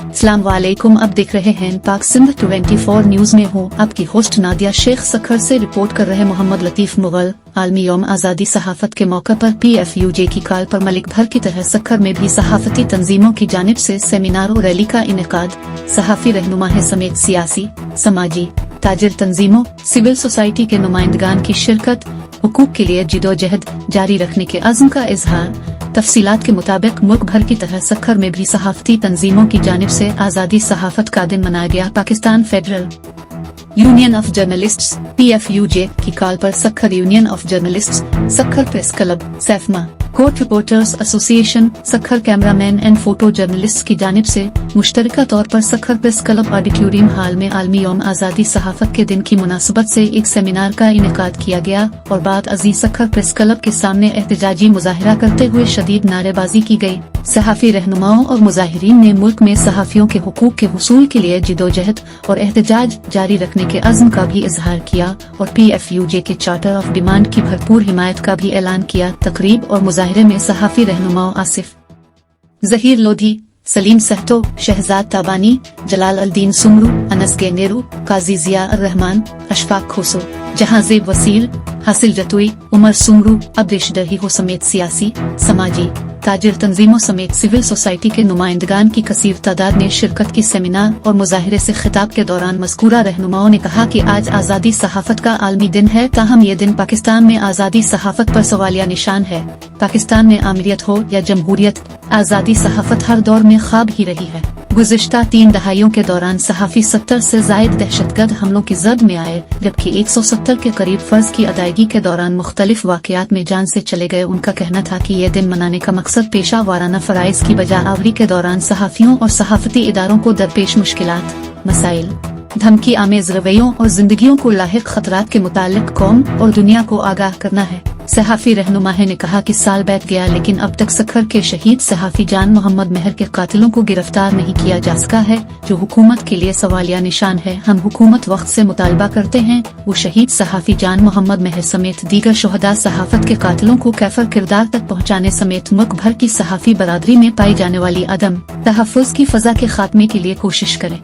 अस्सलाम वालेकुम। अब देख रहे हैं पाक सिंध 24 न्यूज में हूँ आपकी होस्ट नादिया शेख। सखर से रिपोर्ट कर रहे मोहम्मद लतीफ मुगल। आलमी यौम आज़ादी सहाफत के मौके पर PFUJ की कॉल पर मलिक भर की तरह सखर में भी सहाफती तंजीमों की जानिब से सेमिनार और रैली का इनेकाद। सहाफी रहनुमा समेत सियासी, समाजी, ताजिर तंजीमों, सिविल सोसाइटी के नुमाइंदगान की शिरकत, हुकूक के लिए जिदोजहद जारी रखने के अज़्म का इजहार। तफसीलात के मुताबिक मुल्क भर की तरह सखर में भी सहाफती तंजीमों की जानिब से आज़ादी सहाफत का दिन मनाया गया। Pakistan federal union of journalists PFUJ की कॉल पर Sukkur union of journalists, Sukkur press club, SAFMA, court reporters association, Sukkur cameraman and photo journalist की जानिब से मुश्तरका तौर पर Sukkur press club auditorium hall में आलमी यौम आज़ादी सहाफत के दिन की मुनासबत से एक सेमिनार का इनेकाद किया गया और बाद अजीज सखर प्रेस क्लब के सामने एहतजाजी मुजाहिरा करते हुए शदीद नारेबाजी की गई। सहाफी रहनुमाओं और मुजाहिरीन ने मुल्क में सहाफियों के हुकूक के हुसूल के लिए जिदोजहद और एहतजाज जारी रखने के अज़्म का भी इजहार किया और PFUJ के चार्टर ऑफ डिमांड की भरपूर हिमायत का भी ऐलान किया। तकरीब और मुजाहिरे में सहाफी रहनुमाओं आसिफ जहीर लोधी, सलीम सहतो, शहजाद ताबानी, जलाल अल-दीन सुमरू, अनस गेनेरू, काजी जिया रहमान, अशफाक खोसो, जहांजेब वसील, हासिल जतुई, उमर सुमरू, अब्दिश दही हो समेत सियासी, समाजी, ताजिर तंजीमों समेत सिविल सोसाइटी के नुमाइंदगान की कसीर तादाद ने शिरकत की। सेमिनार और मुजाहिरे से खिताब के दौरान मज़कूरा रहनुमाओं ने कहा कि आज आज़ादी सहाफत का आलमी दिन है, ताहम ये दिन पाकिस्तान में आज़ादी सहाफत पर सवालिया निशान है। पाकिस्तान में आमिरियत हो या जमहूरियत, आज़ादी सहाफत हर दौर में ख्वाब ही रही है। गुज़िश्ता 3 दहाइयों के दौरान सहाफ़ी 70 से ज़ायद दहशतगर्द हमलों की जद में आए, जबकि 170 के करीब फर्ज की अदायगी के दौरान मुख्तलिफ वाक़यात में जान से चले गए। उनका कहना था कि यह दिन मनाने का मकसद पेशा वाराना फ़राइज़ की बजा आवरी के दौरान सहाफ़ियों और सहाफ़ती इदारों को दरपेश मुश्किलात, मसाइल, धमकी आमेज रवैयों और जिंदगियों को लाहिक खतरात के मुतालिक कौम और दुनिया को आगाह करना है। सहाफी रहनुमा ने कहा कि साल बीत गया लेकिन अब तक सखर के शहीद सहाफी जान मोहम्मद मेहर के कातिलों को गिरफ्तार नहीं किया जा सका है, जो हुकूमत के लिए सवालिया निशान है। हम हुकूमत वक्त से मुतालबा करते हैं वो शहीद सहाफी जान मोहम्मद मेहर समेत दीगर शुहदा सहाफत के कातिलों को कैफर किरदार तक पहुँचाने समेत मुल्क भर की सहाफी बरादरी में पाई जाने वाली अदम तहफ़्फ़ुज़ की फ़ज़ा के खात्मे के लिए कोशिश करें।